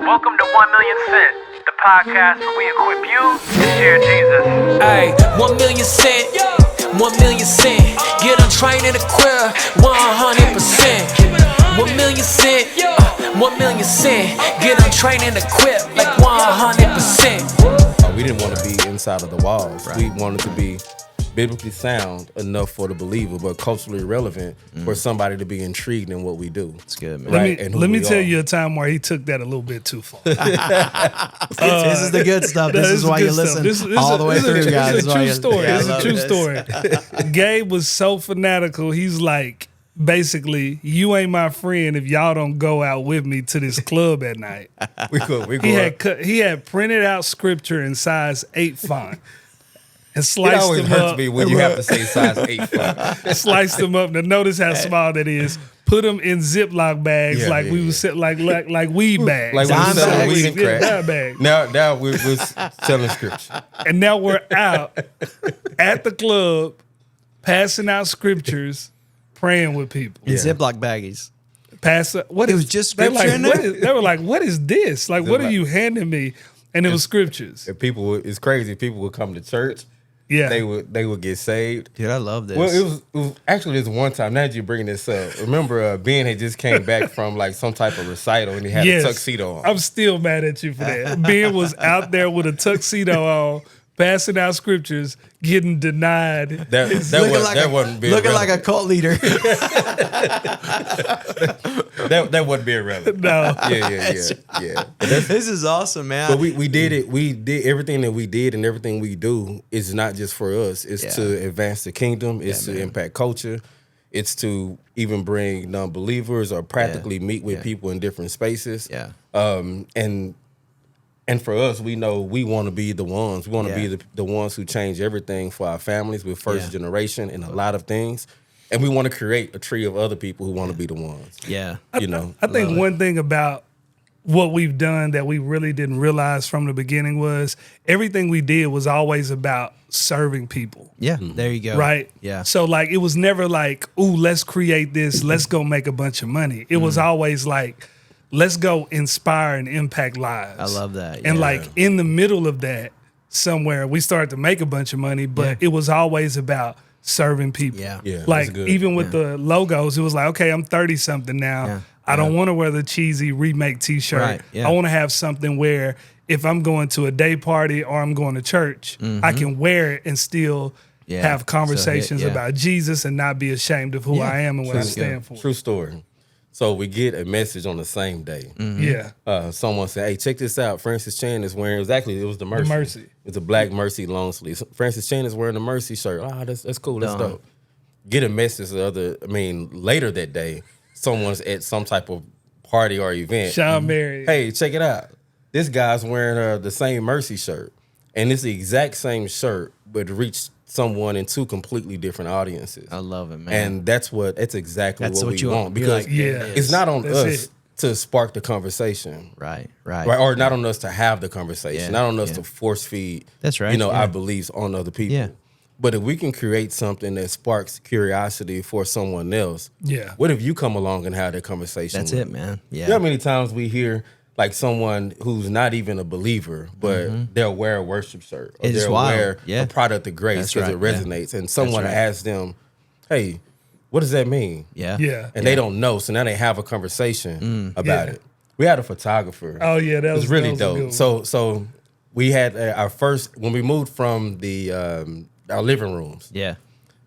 Welcome to 1 Million Cent, the podcast where we equip you to share Jesus. Hey, 1 million cent, 1 million cent. Get untrained and equipped 100%. 1 million cent, 1 million cent. Get untrained and equipped like 100%. We didn't want to be inside of the walls. Right. We wanted to be biblically sound enough for the believer, but culturally relevant for somebody to be intrigued in what we do. It's good, man. Right? Let me tell you a time where he took that a little bit too far. This is the good stuff. This is why you listen all the way through, guys. It's a true story. It's a true story. Gabe was so fanatical. He's like, basically, you ain't my friend if y'all don't go out with me to this club at night. He had printed out scripture in size 8 font. And sliced it always them hurts up. me when you have to say size 8 font. Sliced them up. Now notice how small that is. Put them in Ziploc bags we was like weed bags. Like we was selling weed and crack. Bags. Now we're selling scripture. And now we're out at the club passing out scriptures, praying with people. In Ziploc baggies. It was just scripture in there? They were like, what is this? Like, what are you handing me? And it was scriptures. And it's crazy. People would come to church. Yeah, they would get saved. Dude, I love this. Well, it was actually this one time. Now that you bringing this up, remember Ben had just came back from like some type of recital and he had a tuxedo on. I'm still mad at you for that. Ben was out there with a tuxedo on, passing out scriptures, getting denied. That wasn't being looking relevant. like a cult leader. that wasn't being relevant. No. Yeah. This is awesome, man. But we did it. We did everything that we did, and everything we do is not just for us. It's to advance the kingdom. It's to impact culture. It's to even bring non-believers or practically meet with people in different spaces. Yeah. And for us, we know we want to be the ones. We want to be the ones who change everything for our families. We're first generation in a lot of things. And we want to create a tree of other people who want to be the ones. Yeah. I think one thing about what we've done that we really didn't realize from the beginning was everything we did was always about serving people. Yeah, there you go. Right? Yeah. So like it was never like, ooh, let's create this, let's go make a bunch of money. It was always like, let's go inspire and impact lives. I love that. And like in the middle of that, somewhere we started to make a bunch of money, but it was always about serving people. Yeah. Like even with the logos, it was like, okay, I'm 30 something now. Yeah. I don't want to wear the cheesy remake t-shirt. Right. Yeah. I want to have something where if I'm going to a day party or I'm going to church, I can wear it and still have conversations about Jesus and not be ashamed of who I am and what I stand for. True story. So we get a message on the same day. Yeah. Someone said, hey, check this out. Francis Chan is wearing, it was the Mercy. The Mercy. It's a black Mercy long sleeve. Francis Chan is wearing the Mercy shirt. Oh, that's cool. That's dope. Get a message later that day, someone's at some type of party or event. Sean Mary. Hey, check it out. This guy's wearing the same Mercy shirt. And it's the exact same shirt, but reached someone in two completely different audiences. I love it, man. And that's exactly what we want. Because it's not on us to spark the conversation. Right. Or not on us to have the conversation. Not on us to force feed our beliefs on other people. Yeah. But if we can create something that sparks curiosity for someone else, what if you come along and have that conversation? That's it, man. Yeah. You know how many times we hear like someone who's not even a believer, but they'll wear a worship shirt or they'll wear a product of grace because it resonates. And someone asks them, hey, what does that mean? Yeah. And they don't know. So now they have a conversation about it. We had a photographer. Oh, yeah. That was really dope. So we had our first, when we moved from our living rooms. Yeah.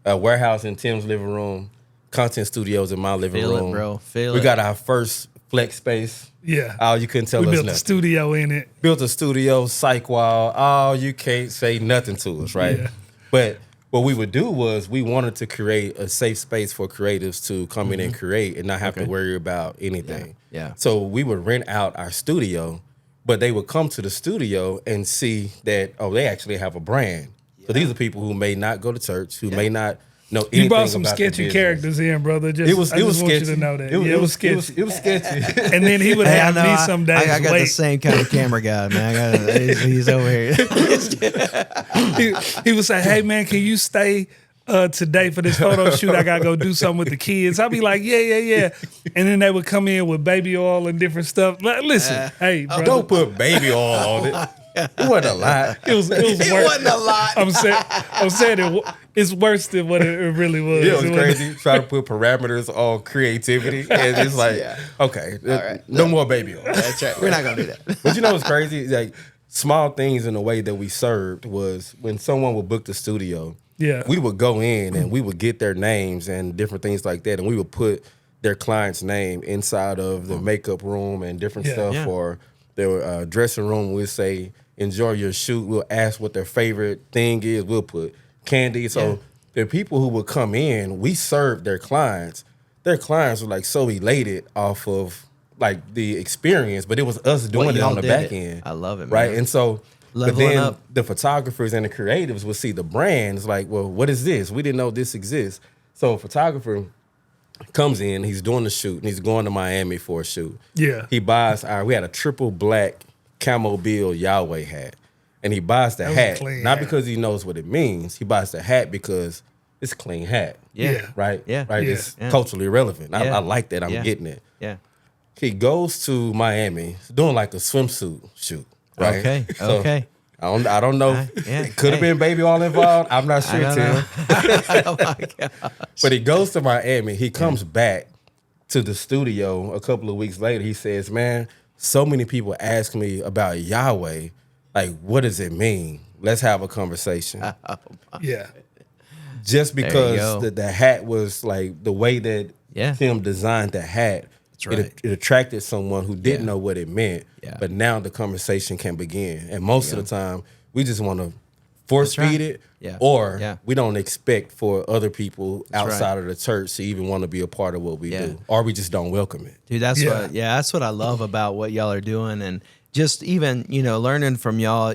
A warehouse in Tim's living room, content studios in my living room. Feel it, bro. Feel it. We got our first flex space. Yeah. Oh, you couldn't tell us nothing. We built a studio in it. Built a studio, psych wall. Oh, you can't say nothing to us, right? Yeah. But what we would do was we wanted to create a safe space for creatives to come in and create and not have to worry about anything. Yeah. So we would rent out our studio, but they would come to the studio and see that, they actually have a brand. So these are people who may not go to church, who may not know anything about You brought some the sketchy business. characters in, brother. It was want sketchy. You to know that. It was sketchy. It was sketchy. And then he would have me some days I got late. the same kind of camera guy, man. He's over here. He would say, hey, man, can you stay today for this photo shoot, I gotta go do something with the kids. I'd be like, yeah. And then they would come in with baby oil and different stuff. Like, listen, hey, brother. Don't put baby oil on it. It wasn't a lot. It was It wasn't a lot. I'm saying it's worse than what it really was. Yeah, it was crazy. Try to put parameters on creativity. And it's like, okay, right. no more baby oil. That's right. We're not going to do that. But you know what's crazy? Like, small things in the way that we served was when someone would book the studio, we would go in and we would get their names and different things like that. And we would put their client's name inside of the makeup room and different stuff or their dressing room. We'd say, enjoy your shoot. We'll ask what their favorite thing is. We'll put candy. So the people who would come in, we served their clients. Their clients were like so elated off of like the experience, but it was us doing it on the back end. I love it, man. Right? And so, but Leveling then up. the photographers and the creatives would see the brands like, well, what is this? We didn't know this exists. So a photographer comes in, he's doing the shoot, and he's going to Miami for a shoot. Yeah. He buys we had a triple black Camo Bill Yahweh hat. And he buys the hat, not because he knows what it means. He buys the hat because it's a clean hat. Yeah. Right? Yeah. Right? Yeah. It's culturally relevant. Yeah. I like that. I'm getting it. Yeah. He goes to Miami doing like a swimsuit shoot. Right? Okay. So, Okay. I don't know. Yeah. It could have been baby all involved. I'm not sure, Tim. Oh my God. But he goes to Miami. He comes back to the studio a couple of weeks later. He says, man, so many people ask me about Yahweh. Like, what does it mean? Let's have a conversation. Yeah. Just because the hat was like the way that Tim designed the hat, right. it attracted someone who didn't know what it meant. Yeah. But now the conversation can begin. And most of the time, we just want to force feed it, or we don't expect for other people outside of the church to even want to be a part of what we do, or we just don't welcome it. Dude, that's what I love about what y'all are doing, and just even learning from y'all.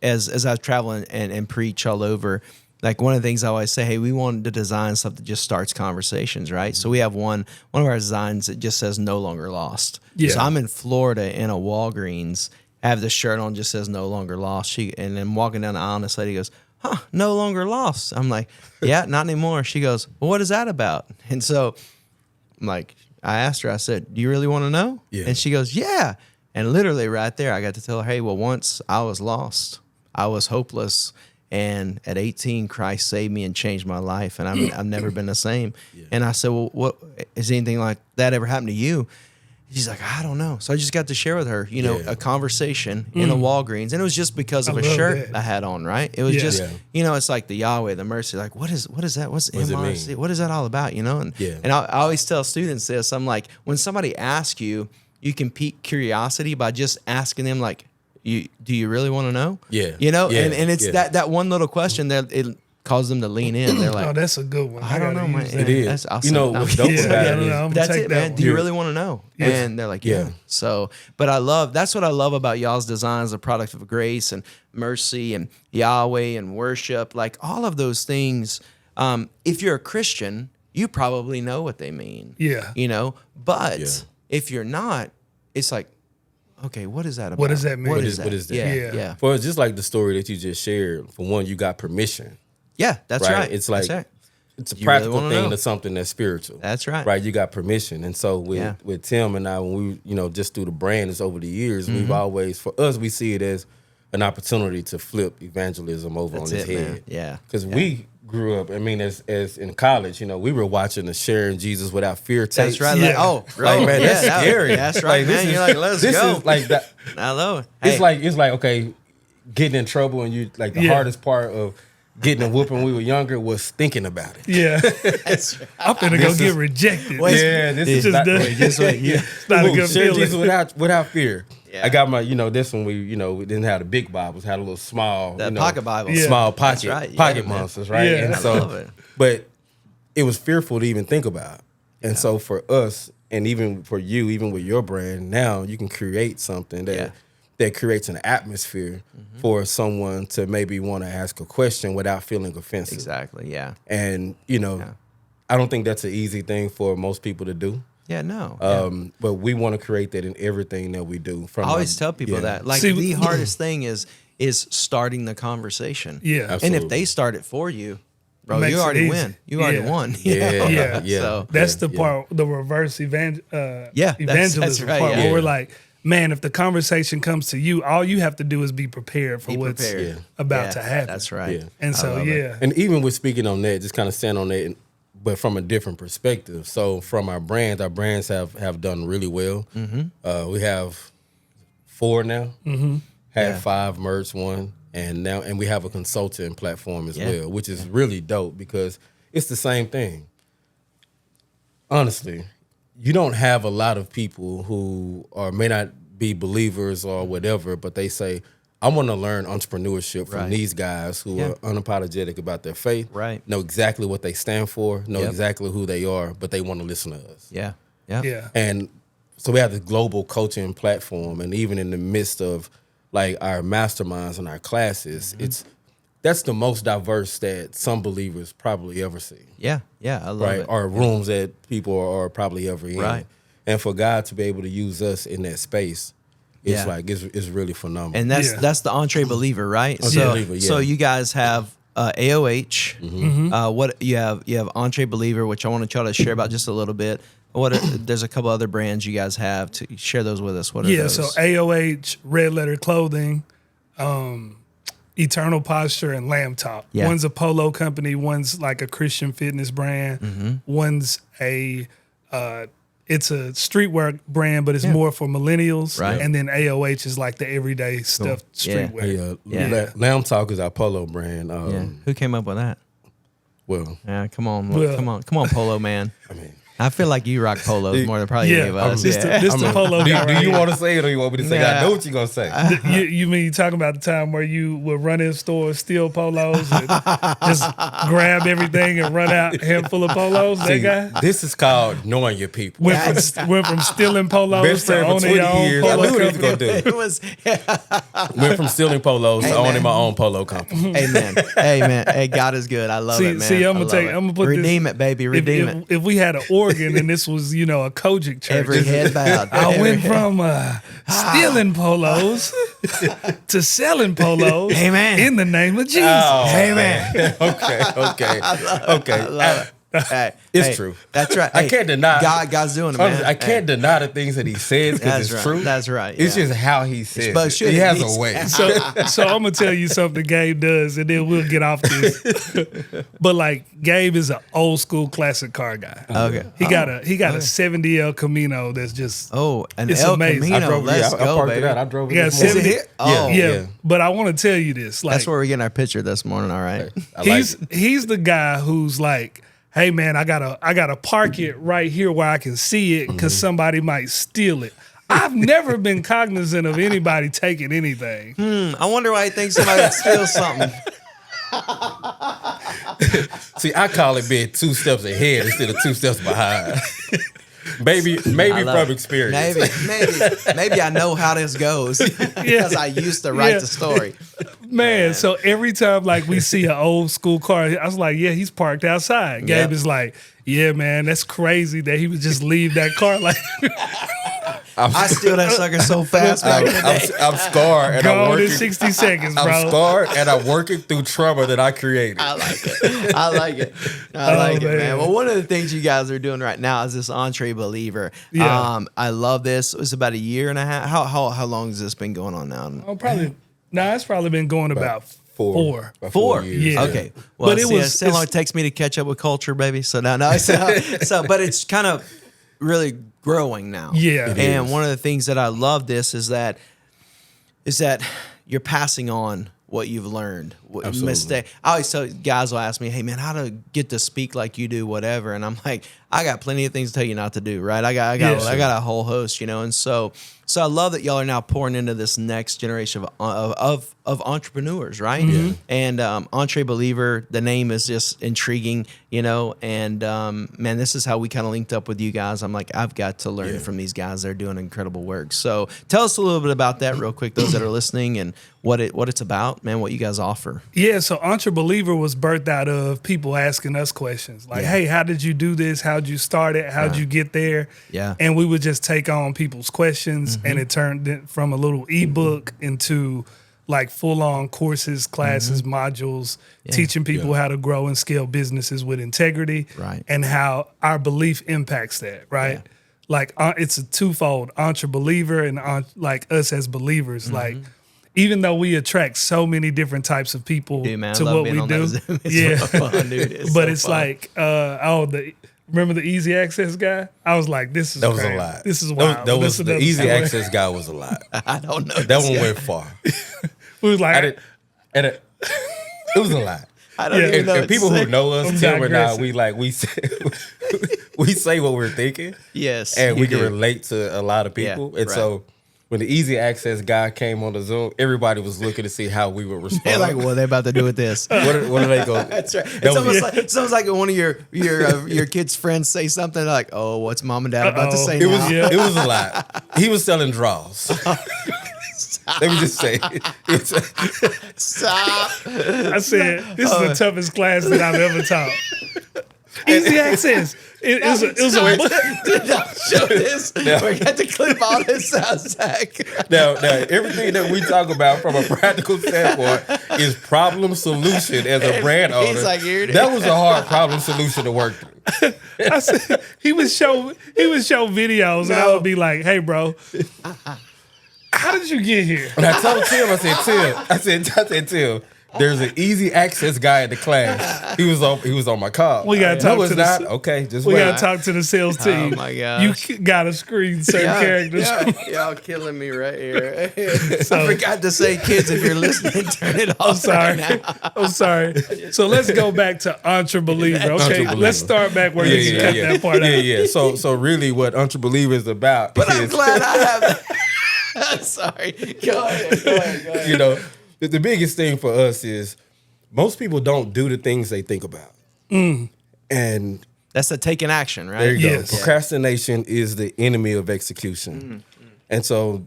As I travel and preach all over, like one of the things I always say, hey, we want to design stuff that just starts conversations, right? Mm-hmm. So we have one of our designs that just says "No Longer Lost." Yeah. So I'm in Florida in a Walgreens. I have this shirt on, just says "No Longer Lost." And then walking down the aisle, and this lady goes, "Huh, no longer lost." I'm like, "Yeah, not anymore." She goes, "Well, what is that about?" And so I'm like, I asked her, I said, "Do you really want to know?" Yeah. And she goes, "Yeah." And literally right there, I got to tell her, hey, well, once I was lost, I was hopeless. And at 18, Christ saved me and changed my life. And I've never been the same. Yeah. And I said, well, what has anything like that ever happened to you? She's like, I don't know. So I just got to share with her, a conversation in a Walgreens. And it was just because of a shirt I had on, right? It was just, it's like the Yahweh, the mercy. Like, what is that? What's MRC? What is that all about, And I always tell students this. I'm like, when somebody asks you, you can pique curiosity by just asking them, like, do you really want to know? Yeah. And it's that one little question that it causes them to lean in. They're like, oh, that's a good one. I don't know, man. It is. That's awesome. What's dope about it is, that's it, man. Do you really want to know? Yeah. And they're like, yeah. So, but that's what I love about y'all's designs, the product of grace and mercy and Yahweh and worship, like all of those things. If you're a Christian, you probably know what they mean. Yeah. But if you're not, it's like, okay, what is that about? What does that mean? What is that? Yeah. For it's just like the story that you just shared. For one, you got permission. Yeah, that's right. It's like it's a You practical really thing know. to something that's spiritual. That's right. Right, you got permission. And so with Tim and I, when we just through the brands over the years, we've always, for us, we see it as an opportunity to flip evangelism over on its head. Man. Yeah. Because we grew up, as in college, we were watching the Sharing Jesus Without Fear tapes. That's right. Yeah. Like, man, that's scary. That's right, man. You're like, let's this go. Is like that. I love it. It's like, okay, getting in trouble and you like the hardest part of getting a whooping when we were younger was thinking about it. Yeah. I'm finna go get rejected. This is not, Just wait. Yeah. It's not a good Share feeling. Jesus without fear. Yeah. I got my, this one we didn't have the big Bibles, had a little small, pocket Bible. Yeah. small pocket, That's right. pocket Yeah, man. monsters, right? Yeah. And I love it. But it was fearful to even think about. And so for us, and even for you, even with your brand, now you can create something that creates an atmosphere for someone to maybe want to ask a question without feeling offensive. Exactly. Yeah. And, I don't think that's an easy thing for most people to do. Yeah. No. But we want to create that in everything that we do. I always tell people that. Like the hardest thing is starting the conversation. Yeah. Absolutely. And if they start it for you, Bro, you already win. You already won. Yeah. So that's the part, the reverse evangelism that's right, part where we're like, man, if the conversation comes to you, all you have to do is be prepared for what's about to happen. That's right. Yeah. And so, And even with speaking on that, just kind of stand on that, but from a different perspective. So from our brands have done really well. Mm-hmm. We have 4 now. Mm-hmm. Had 5, merged 1. And we have a consulting platform as well, which is really dope because it's the same thing. Honestly, you don't have a lot of people who may not be believers or whatever, but they say, I want to learn entrepreneurship from these guys who are unapologetic about their faith, know exactly what they stand for, know exactly who they are, but they want to listen to us. Yeah. And so we have this global coaching platform, and even in the midst of like our masterminds and our classes, that's the most diverse that some believers probably ever see. Yeah, I love it. Or rooms that people are probably ever in. Right. And for God to be able to use us in that space, it's like it's really phenomenal. And that's the Entrepreneur, right? So you guys have AOH. Mm-hmm. What you have Entrepreneur, which I want to try to share about just a little bit. There's a couple other brands you guys have to share those with us. What are those? So AOH, Red Letter Clothing, Eternal Posture, and Lamb Talk. Yeah. One's a polo company. One's like a Christian fitness brand. Mm-hmm. One's it's a streetwear brand, but it's more for millennials. Right. And then AOH is like the everyday stuff, streetwear. Lamb Talk is our polo brand. Who came up with that? Well, come on, polo man. I feel like you rock polos more than probably any of us. This the polo guy. Do you want to say it or you want me to say? I know what you're going to say. You mean you talking about the time where you would run in stores, steal polos, and just grab everything and run out a handful of polos? That guy? This is called knowing your people. Went from stealing polos to owning your own polo company. I knew what he was going to do. Went from stealing polos to owning my own polo company. Amen. Hey, God is good. I love it, man. See, I'm gonna put redeem it, baby. Redeem it. If we had an Oregon and this was, a Kojic church. Every head bowed. I went from stealing polos to selling polos. Amen. In the name of Jesus. Amen. Okay. I love it. It's true. That's right. I can't deny. God's doing it, man. I can't deny the things that he says because it's true. That's right. It's just how he says it. He has a way. So I'm gonna tell you something Gabe does, and then we'll get off this. But like Gabe is an old school classic car guy. Okay. He got a 70 El Camino that's just it's El amazing. Camino. Let's go, I parked baby. it out. I drove it. Yeah, 70. Yeah. But I want to tell you this. Like, that's where we're getting our picture this morning. All right. He's the guy who's like, hey man, I gotta park it right here where I can see it because somebody might steal it. I've never been cognizant of anybody taking anything. I wonder why he thinks somebody would steal something. See, I call it being 2 steps ahead instead of 2 steps behind. Maybe from experience. Maybe I know how this goes because I used to write the story. Man, so every time like we see an old school car, I was like, yeah, he's parked outside. Gabe is like, yeah, man, that's crazy that he would just leave that car like. I steal that sucker so fast. I'm scarred. And I'm working in 60 seconds, bro. I'm scarred and I'm working through trauma that I created. I like it, man. Well, one of the things you guys are doing right now is this Entrebeliever. Yeah. I love this. It's about a year and a half. How long has this been going on now? It's probably been going about 4 years. Yeah. Okay. Well, but it's how long it takes me to catch up with culture, baby. So but it's kind of really growing now. Yeah. And one of the things that I love is that you're passing on what you've learned. Mistake. I always tell guys will ask me, hey man, how to get to speak like you do, whatever. And I'm like, I got plenty of things to tell you not to do, right? I got a whole host, and so I love that y'all are now pouring into this next generation of entrepreneurs, right? Mm-hmm. And Entrepreneur, the name is just intriguing, and man, this is how we kind of linked up with you guys. I'm like, I've got to learn from these guys. They're doing incredible work. So tell us a little bit about that real quick, those that are listening, and what it's about, man, what you guys offer. Yeah, so Entrebeliever was birthed out of people asking us questions like, hey, how did you do this? How'd you start it? How'd you get there? Yeah. And we would just take on people's questions, and it turned from a little ebook into like full on courses, classes, modules, teaching people how to grow and scale businesses with integrity, and how our belief impacts that, right? Yeah. Like it's a twofold, Entrepreneurship and like us as believers. Like even though we attract so many different types of people to what we do, but it's like remember the easy access guy? I was like, this is that crazy. Was a lot. This is wild. The easy access guy was a lot. I don't know. That one went far. We was like, it was a lot. I don't even know. And people who know us, Tim and I, we say what we're thinking. Yes, and we can relate to a lot of people. Yeah, and so when the easy access guy came on the Zoom, everybody was looking to see how we would respond. They're like, "What are they about to do with this? what are they going?" That's right. It's almost like one of your kids' friends say something like, "Oh, what's mom and dad about to say?" It was a lot. He was selling draws. Let me just say, stop. I said, this is the toughest class that I've ever taught. Easy access. It was a Did not show this. No. We got to clip all this out, Zach. Now, everything that we talk about from a practical standpoint is problem solution as a brand owner. He's like, here it that was a hard problem solution to work through. I said, he would show videos, and I would be like, "Hey, bro, how did you get here?" And I told Tim, I said, Tim, there's an easy access guy in the class. He was on my call. We gotta talk to the okay. Just we wait. gotta talk to the sales team. Oh my gosh. You gotta screen certain characters. Y'all killing me right here. I forgot to say, kids, if you're listening, turn it off. I'm sorry. Right now. I'm sorry. So let's go back to Entrebeliever. Okay, Entrepreneur. let's start back where you cut that part out. Yeah. So really, what Entrebeliever is about? But I'm glad I have that. Sorry. Go ahead. You know, the biggest thing for us is most people don't do the things they think about. And that's the taking action, right? there you Yes. go. Procrastination is the enemy of execution. And so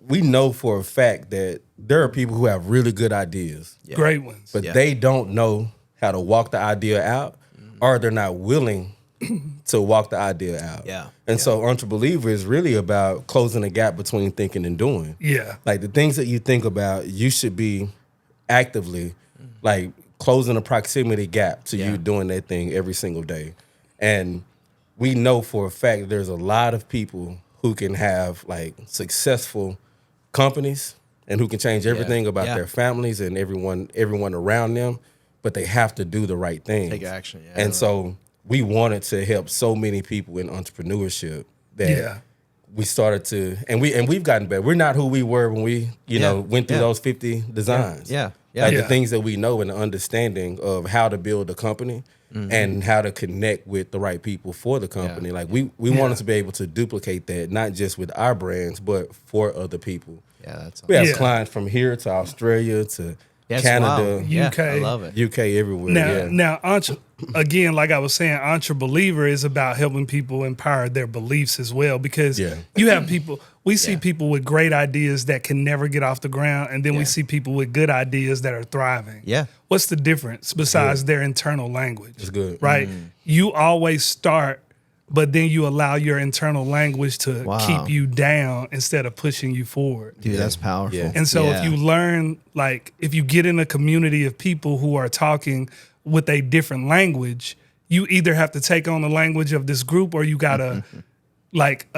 we know for a fact that there are people who have really good ideas, Great ones. but they don't know how to walk the idea out, or they're not willing to walk the idea out. Yeah. And so Entrepreneur is really about closing the gap between thinking and doing. Yeah. Like the things that you think about, you should be actively like closing a proximity gap to you doing that thing every single day. And we know for a fact there's a lot of people who can have like successful companies and who can change everything about their families and everyone around them, but they have to do the right thing. Take action, And so we wanted to help so many people in entrepreneurship that we started to, and we've gotten better. We're not who we were when we, went through those 50 designs. Like the things that we know and the understanding of how to build a company and how to connect with the right people for the company. Like we wanted to be able to duplicate that, not just with our brands, but for other people. Yeah, that's awesome. We have clients from here to Australia to Canada, UK. I love it. UK, everywhere. Now, again, like I was saying, Entrepreneur is about helping people empower their beliefs as well, because you have people. We see people with great ideas that can never get off the ground, and then we see people with good ideas that are thriving. Yeah. What's the difference besides their internal language? It's good. Right? You always start, but then you allow your internal language to keep you down instead of pushing you forward. Dude, that's powerful. Yeah. And so if you learn, like if you get in a community of people who are talking with a different language, you either have to take on the language of this group or you gotta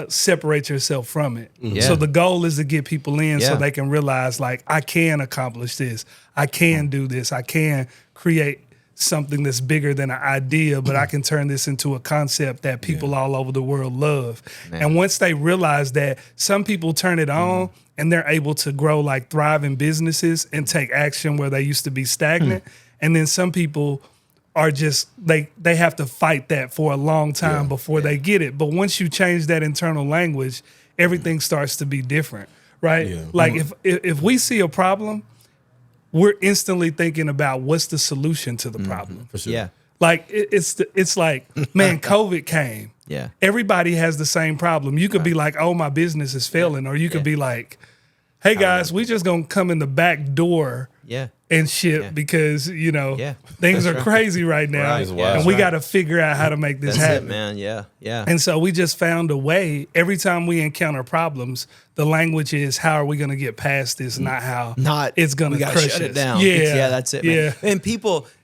separate yourself from it. So the goal is to get people in so they can realize like, I can accomplish this. I can do this. I can create something that's bigger than an idea, but I can turn this into a concept that people all over the world love. And once they realize that, some people turn it on and they're able to grow like thriving businesses and take action where they used to be stagnant. And then some people are just, they have to fight that for a long time before they get it. But once you change that internal language, everything starts to be different, right? Yeah. Like if we see a problem, we're instantly thinking about what's the solution to the problem. For sure. Yeah. Like it's like, man, COVID came. Yeah. Everybody has the same problem. You could be like, oh, my business is failing. Or you could be like, hey guys, we just gonna come in the back door and shit because things are crazy right now, Right. and we got to figure out how to make this That's happen, it, man. Yeah. And so we just found a way. Every time we encounter problems, the language is how are we going to get past this, not how it's going to crush shut us. it down. Yeah, That's it, man.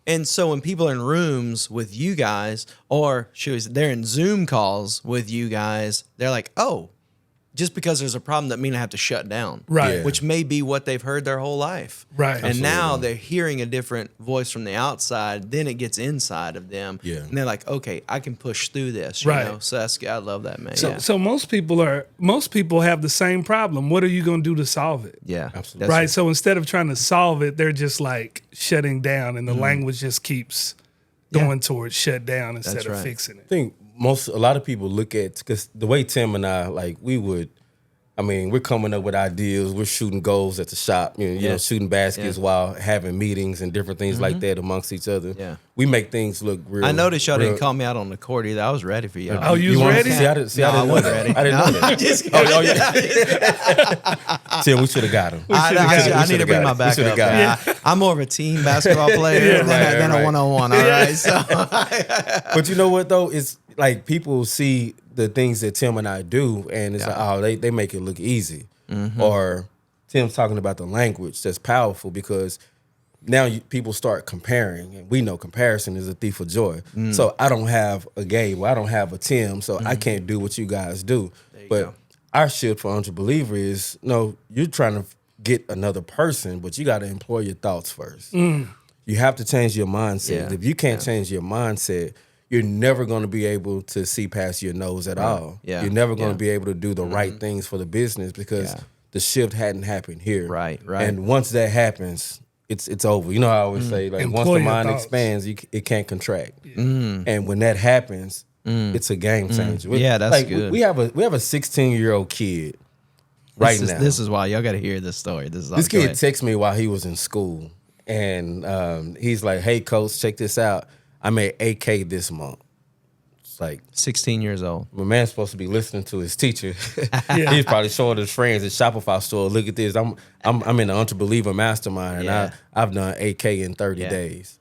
And so when people are in rooms with you guys, or they're in Zoom calls with you guys, they're like, oh, just because there's a problem that mean I have to shut down. Right. Yeah. Which may be what they've heard their whole life. Right. And now they're hearing a different voice from the outside, then it gets inside of them. Yeah. And they're like, okay, I can push through this. You know? So that's good. I love that, man. So most people have the same problem. What are you going to do to solve it? Yeah. Absolutely. Right. So instead of trying to solve it, they're just like shutting down, and the language just keeps going towards shut down instead of fixing it. I think a lot of people look at, because the way Tim and I, like, we're coming up with ideas. We're shooting goals at the shop, shooting baskets while having meetings and different things like that amongst each other. Yeah. We make things look real. I noticed y'all didn't call me out on the court either. I was ready for y'all. Oh, you was ready? I didn't know that. I didn't know that. Tim, we should have got him. I need to bring my back up. Yeah. I'm more of a team basketball player than a one-on-one. All right. So, but you know what though? It's like people see the things that Tim and I do, and it's like, oh, they make it look easy. Or Tim's talking about the language that's powerful, because now people start comparing, and we know comparison is a thief of joy. So I don't have a Gabe, I don't have a Tim, so I can't do what you guys do. But our shit for Entrebeliever is, no, you're trying to get another person, but you got to employ your thoughts first. You have to change your mindset. If you can't change your mindset, you're never going to be able to see past your nose at all. You're never going to be able to do the right things for the business, because the shift hadn't happened here. Right. And once that happens, it's over. You know how I always say, like, once the mind expands, it can't contract. And when that happens, it's a game changer. Yeah, that's like, good. We have a 16-year-old kid now. This is why y'all got to hear this story. This kid texted me while he was in school, and he's like, "Hey, coach, check this out. I made $8K this month." It's like 16 years old. My man's supposed to be listening to his teacher. He's probably showing his friends at Shopify store, "Look at this. I'm in the Entrepreneur mastermind, and I've done $8K in 30 days."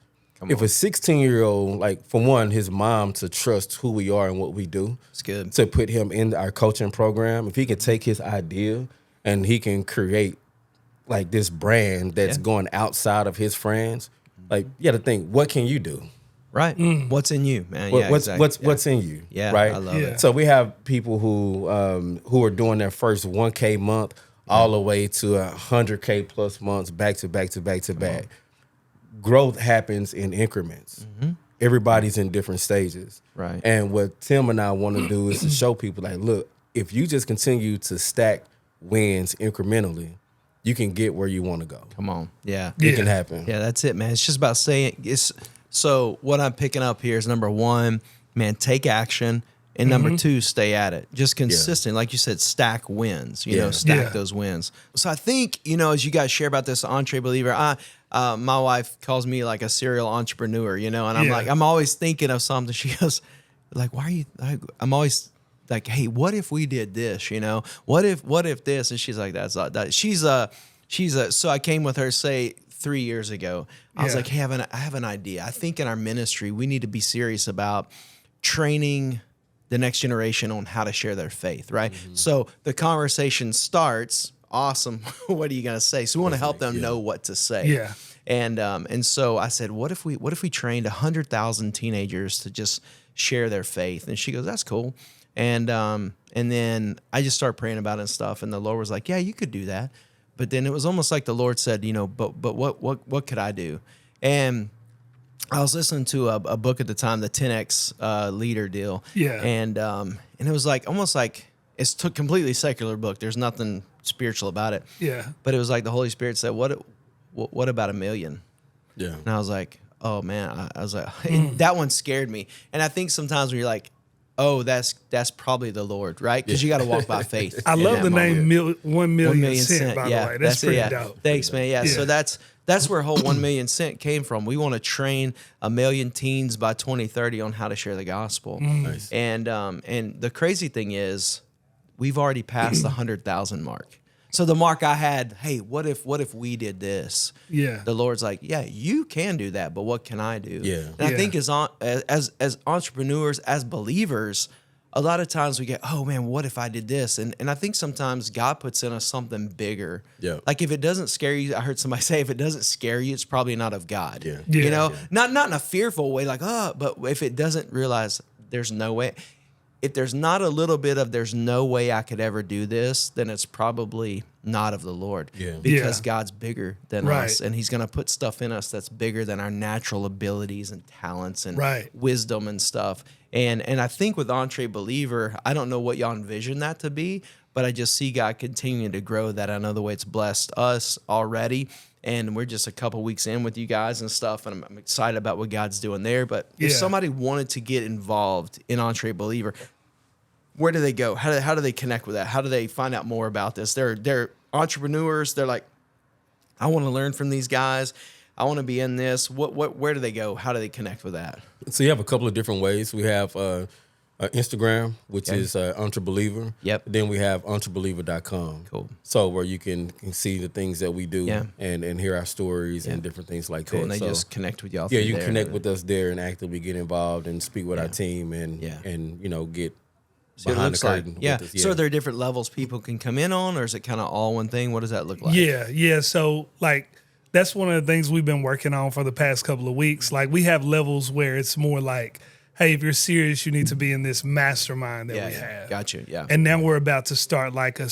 If a 16-year-old, like, for one, his mom to trust who we are and what we do, it's good to put him in our coaching program. If he can take his idea and he can create like this brand that's going outside of his friends, like, you got to think, what can you do? Right. What's in you, man? What's in you? Yeah. Right. I love it. So we have people who are doing their first 1K month all the way to 100K plus months, back to back to back to back. Growth happens in increments. Everybody's in different stages. Right. And what Tim and I want to do is to show people, like, look, if you just continue to stack wins incrementally, you can get where you want to go. Come on. Yeah. It can happen. Yeah, that's it, man. It's just about saying so what I'm picking up here is, number one, man, take action. And number two, stay at it. Just consistent. Like you said, stack wins, stack those wins. So I think, as you guys share about this Entrebeliever, my wife calls me like a serial entrepreneur, and I'm like, I'm always thinking of something. She goes, like, why are you, I'm always like, hey, what if we did this, what if this? And she's like, that's not that. So I came with her, say, 3 years ago. I was like, hey, I have an idea. I think in our ministry, we need to be serious about training the next generation on how to share their faith, right? So the conversation starts, awesome, what are you going to say? So we want to help them know what to say. Yeah. And so I said, what if we trained 100,000 teenagers to just share their faith? And she goes, that's cool. And then I just started praying about it and stuff, and the Lord was like, yeah, you could do that. But then it was almost like the Lord said, but what could I do? And I was listening to a book at the time, the 10X leader deal. Yeah. And it was like, almost like, it's a completely secular book. There's nothing spiritual about it. Yeah. But it was like the Holy Spirit said, what about 1 million? Yeah. And I was like, oh man, I was like, that one scared me. And I think sometimes when you're like, oh, that's probably the Lord, right? Because you got to walk by faith. I love the name 1 million cent, by the way. That's pretty dope. Thanks, man. Yeah. So that's where whole 1 million cent came from. We want to train 1 million teens by 2030 on how to share the gospel. Nice. And the crazy thing is, we've already passed the 100,000 mark. So the mark I had, hey, what if we did this? Yeah. The Lord's like, yeah, you can do that, but what can I do? Yeah. And I think as entrepreneurs, as believers, a lot of times we get, oh man, what if I did this? And I think sometimes God puts in us something bigger. Yeah. Like if it doesn't scare you, I heard somebody say, if it doesn't scare you, it's probably not of God. Yeah. Yeah. You know, not in a fearful way, like, but if it doesn't realize there's no way, if there's not a little bit of there's no way I could ever do this, then it's probably not of the Lord. Yeah. Because Yeah. God's bigger than Right. us, and He's going to put stuff in us that's bigger than our natural abilities and talents and Right. wisdom and stuff. And I think with Entrepreneur, I don't know what y'all envision that to be, but I just see God continuing to grow that. I know the way it's blessed us already. And we're just a couple weeks in with you guys and stuff, and I'm excited about what God's doing there. But if Yeah. somebody wanted to get involved in Entrepreneur, where do they go? How do they connect with that? How do they find out more about this? They're entrepreneurs. They're like, I want to learn from these guys. I want to be in this. Where do they go? How do they connect with that? So you have a couple of different ways. We have Instagram, which is Entrebeliever. Yep. Then we have Entrebeliever.com. Cool. So where you can see the things that we do Yeah. and hear our stories and different things like Cool. that. And they So, just connect with y'all. yeah, through you can there. connect with us there and actively get involved and speak with our Yeah. team and Yeah. get See what it behind the looks like. curtain. Yeah. with us. So are there different levels people can come in on, or is it kind of all one thing? What does that look like? Yeah. So like that's one of the things we've been working on for the past couple of weeks. Like we have levels where it's more like, hey, if you're serious, you need to be in this mastermind that we have. Gotcha. Yeah. And now we're about to start like a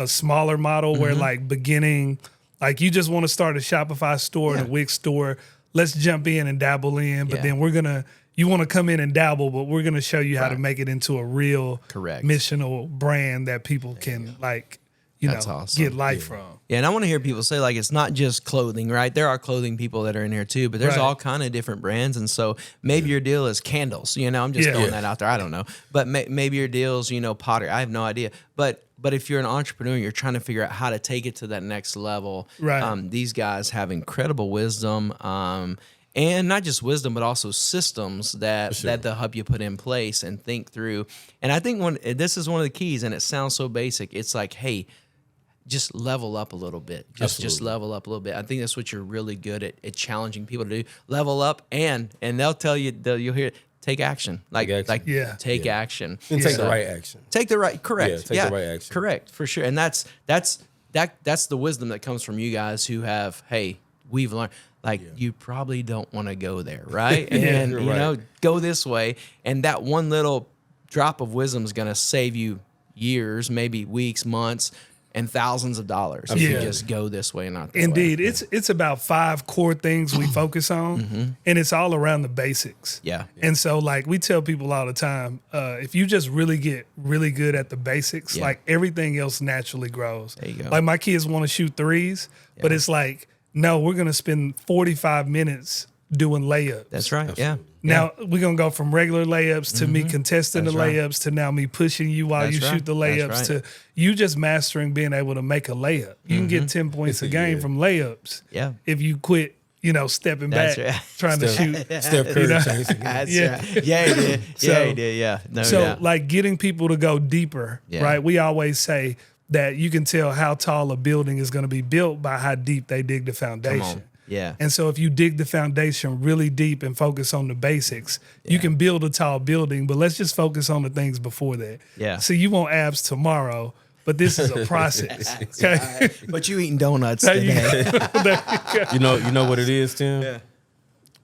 smaller model where like beginning, like you just want to start a Shopify store and a Wix store. Let's jump in and dabble in. But then you want to come in and dabble, but we're going to show you how to make it into a real missional brand that people can like, That's awesome. get life from. Yeah, and I want to hear people say, like, it's not just clothing, right? There are clothing people that are in here too, but there's Right. all kind of different brands. And so maybe your deal is candles. I'm just throwing that out there. I don't know. But maybe your deal's, pottery. I have no idea. But if you're an entrepreneur, you're trying to figure out how to take it to that next level. Right. These guys have incredible wisdom. And not just wisdom, but also systems that they'll help you put in place and think through. And I think this is one of the keys, and it sounds so basic. It's like, hey, just level up a little bit. Just level up a little bit. I think that's what you're really good at challenging people to do. Level up, and they'll tell you, you'll hear it, take action. Take action. And take the right action. Take the right, correct. Yeah, take the right action. Correct, for sure. And that's the wisdom that comes from you guys who have, hey, we've learned. You probably don't want to go there, right? And you're right. go this way. And that one little drop of wisdom is going to save you years, maybe weeks, months, and thousands of dollars if you just go this way and not that way. Indeed. It's about 5 core things we focus on, and it's all around the basics. Yeah. And so, like, we tell people all the time, if you just really get really good at the basics, like, everything else naturally grows. There you go. Like, my kids want to shoot threes, but it's like, no, we're going to spend 45 minutes doing layups. That's right. Absolutely. Now we're gonna go from regular layups to me contesting That's the right. layups to now me pushing you while That's you right. shoot the layups That's to you just mastering being able to make a layup. You can get 10 points a game from layups. Yeah. If you quit, stepping That's back, right. trying to shoot. Steph Curry changed the game. That's Yeah. right. Yeah, he did. So- he did. Yeah. No So doubt. like getting people to go deeper, Yeah. right? We always say that you can tell how tall a building is going to be built by how deep they dig the foundation. Come on. Yeah. And so if you dig the foundation really deep and focus on the basics, you can build a tall building, but let's just focus on the things before that. Yeah. So you want abs tomorrow, but this is a process. Okay. But you eating donuts There you today. You know what it is, Tim? Yeah.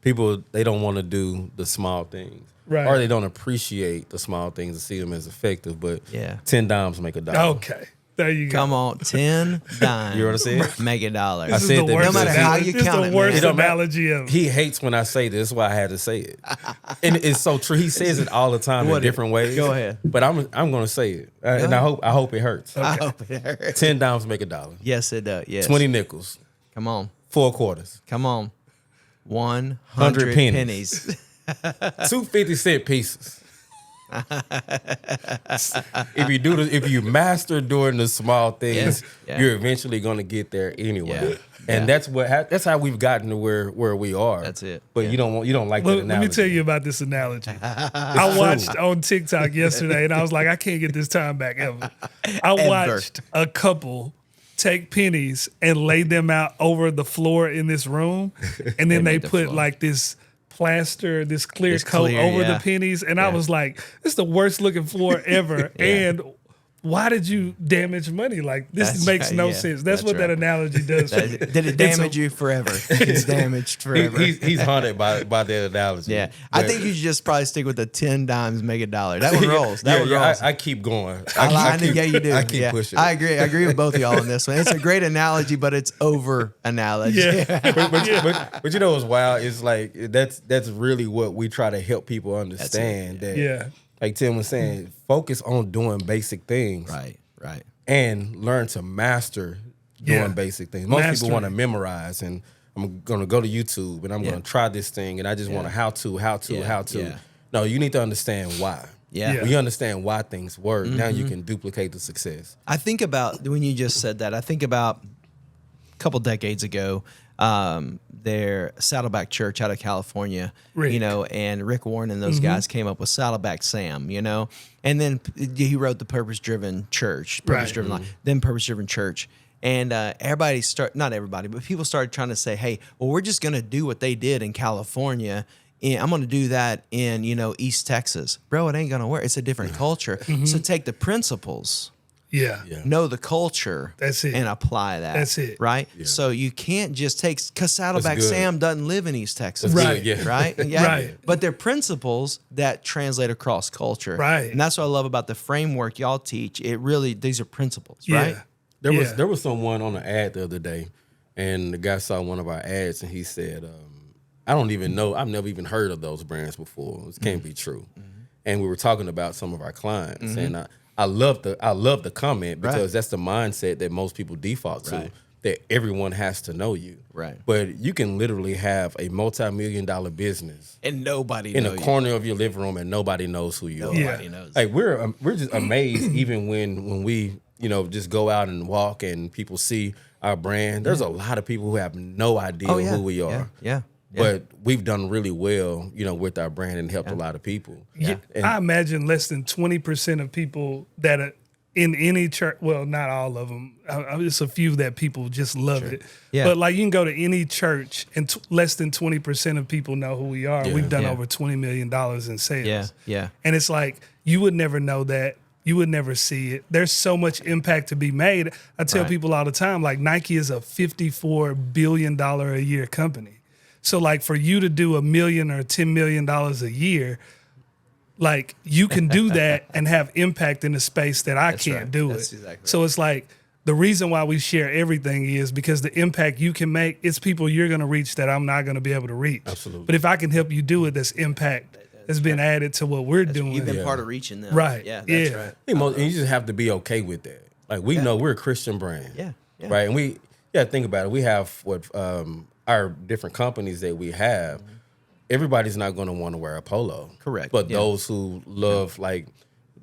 People, they don't want to do the small things. Right. Or they don't appreciate the small things and see them as effective, but Yeah. 10 dimes make a dollar. Okay. There you go. Come on, 10 dimes. You know what I said? Make a dollar. This is said the that worst no matter how analogy- you this is count the it, worst man. It don't matter. analogy ever. He hates when I say this. That's why I had to say it. And it's so true. He says it all the time in different ways. Go ahead. But I'm going to say it. And I hope it hurts. I hope it hurts. 10 dimes make a dollar. Yes, it does. Yes. 20 nickels. Come on. 4 quarters. Come on. 100 pennies. 2 50-cent pieces. If you master doing the small things, Yeah. you're eventually going to get there anyway. Yeah. And that's how we've gotten to where we are. That's it. But Yeah. you don't like Let that analogy. me tell you about this analogy. I watched on TikTok yesterday, and I was like, I can't get this time back ever. I watched a couple take pennies and lay them out over the floor in this room, and then they put like this plaster, this clear coat over the pennies, and I was like, "This is the worst looking floor ever." And why did you damage money? Like, this makes no sense. That's what that analogy does. Did it damage you forever? It's damaged forever. He's haunted by that analogy. Yeah. I think you should just probably stick with the 10 dimes, make a dollar. That one rolls. That one rolls. I keep going. Yeah, you do. I keep pushing. I agree with both of y'all on this one. It's a great analogy, but it's over analogy. But you know what's wild? It's like that's really what we try to help people understand. Like Tim was saying, focus on doing basic things. Right. And learn to master doing basic things. Most people want to memorize, and I'm going to go to YouTube and I'm going to try this thing, and I just want to how to. No, you need to understand why. When you understand why things work, now you can duplicate the success. I think about, when you just said that, I think about a couple decades ago, their Saddleback Church out of California, and Rick Warren and those guys came up with Saddleback Sam, and then he wrote the Purpose-Driven Church, Purpose-Driven Life, then Purpose-Driven Church. And not everybody, but people started trying to say, hey, well, we're just going to do what they did in California. And I'm going to do that in, East Texas. Bro, it ain't going to work. It's a different culture. So take the principles. Know the culture. That's it. And apply that. That's it. Right? Yeah. So you can't just take, because Saddleback Sam doesn't live in East Texas. Right. Right? Right. But they're principles that translate across culture. Right. And that's what I love about the framework y'all teach. These are principles, right? There was someone on an ad the other day, and the guy saw one of our ads, and he said, I don't even know, I've never even heard of those brands before. This can't be true. And we were talking about some of our clients, and I love the comment, because that's the mindset that most people default to, that everyone has to know you. Right. But you can literally have a multi-million-dollar business and nobody in the corner of your living room, and nobody knows who you are. Nobody knows. Like, we're just amazed even when we just go out and walk and people see our brand. There's a lot of people who have no idea who we are. Yeah. But we've done really well, with our brand, and helped a lot of people. And I imagine less than 20% of people that are in any church, well, not all of them. It's a few that people just love it. Yeah. But like, you can go to any church and less than 20% of people know who we are. We've done over $20 million in sales. Yeah. And it's like, you would never know that. You would never see it. There's so much impact to be made. I tell people all the time, like, Nike is a $54 billion a year company. So, like, for you to do $1 million or $10 million a year, like, you can do that and have impact in a space that I can't do it. Exactly right. So it's like, the reason why we share everything is because the impact you can make, it's people you're going to reach that I'm not going to be able to reach. Absolutely. But if I can help you do it, that's impact that's been added to what we're doing. You've been part of reaching them. Right. Yeah, that's right. And you just have to be okay with that. Like, we know we're a Christian brand. Yeah. Right? And we think about it. We have our different companies that we have. Everybody's not going to want to wear a polo. Correct. But those who love, like,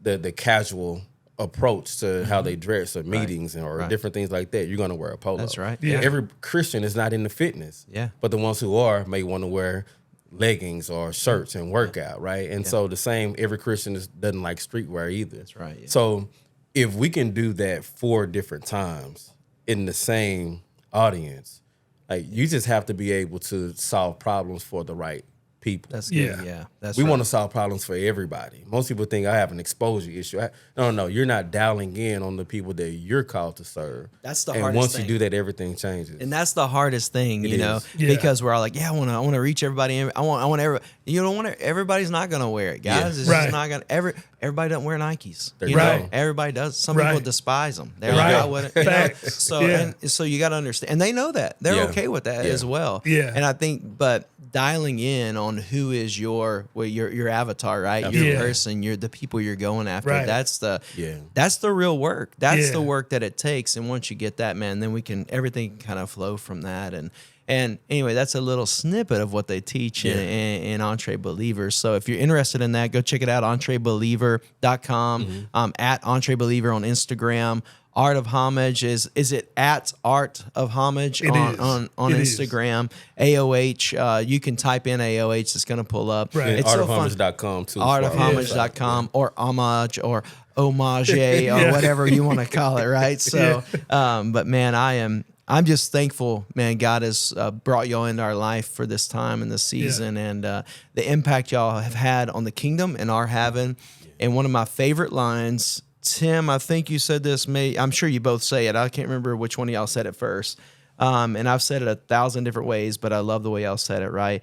the casual approach to how they dress or meetings or different things like that, you're going to wear a polo. That's right. Yeah. Every Christian is not into fitness. Yeah. But the ones who are may want to wear leggings or shirts and workout, right? And so the same, every Christian doesn't like streetwear either. That's right. Yeah. So if we can do that 4 different times in the same audience, like, you just have to be able to solve problems for the right people. That's good. Yeah. We want to solve problems for everybody. Most people think I have an exposure issue. No, you're not dialing in on the people that you're called to serve. That's the and hardest once thing. you do that, everything changes. And that's the hardest thing, because we're all like, I want to reach everybody. I want everybody. You don't want to. Everybody's not going to wear it, guys. It's just not going to. Everybody doesn't wear Nikes. Everybody does. Some people despise them. They're like, I wouldn't. So you got to understand, and they know that. They're okay with that as well. Yeah. And I think, but dialing in on who is your avatar, right? Your person, the people you're going after. Right. That's the real work. That's the work that it takes. And once you get that, man, then everything can kind of flow from that. And anyway, that's a little snippet of what they teach in Entrebeliever. So if you're interested in that, go check it out, Entrebeliever.com, at Entrebeliever on Instagram. Art of Homage is it at Art of Homage on Instagram? AOH, you can type in AOH, it's going to pull up. Right. It's artofhomage.com too. Artofhomage.com or Homage or homage or whatever you want to call it, right? So, but man, I'm just thankful, man. God has brought y'all into our life for this time and this season, and the impact y'all have had on the kingdom and are having. And one of my favorite lines, Tim, I think you said this. I'm sure you both say it. I can't remember which one of y'all said it first. And I've said it 1,000 different ways, but I love the way y'all said it. Right?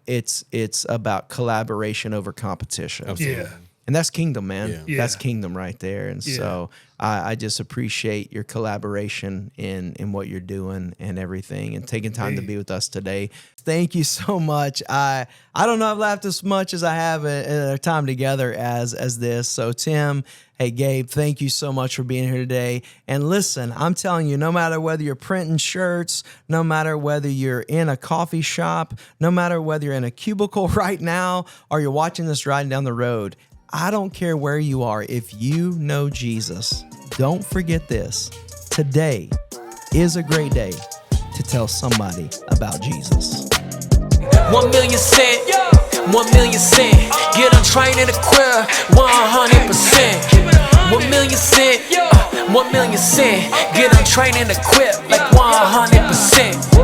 It's about collaboration over competition. Absolutely. Yeah. And that's kingdom, man. Yeah. That's kingdom right there. And so I just appreciate your collaboration in what you're doing and everything, and taking time to be with us today. Thank you so much. I don't know I've laughed as much as I have in our time together as this. So Tim, hey Gabe, thank you so much for being here today. And listen, I'm telling you, no matter whether you're printing shirts, no matter whether you're in a coffee shop, no matter whether you're in a cubicle right now, or you're watching this riding down the road, I don't care where you are. If you know Jesus, don't forget this. Today is a great day to tell somebody about Jesus. 1 million cent, 1 million cent. Get untrained and equipped 100%. 1 million cent, 1 million cent. Get untrained and equipped like 100%.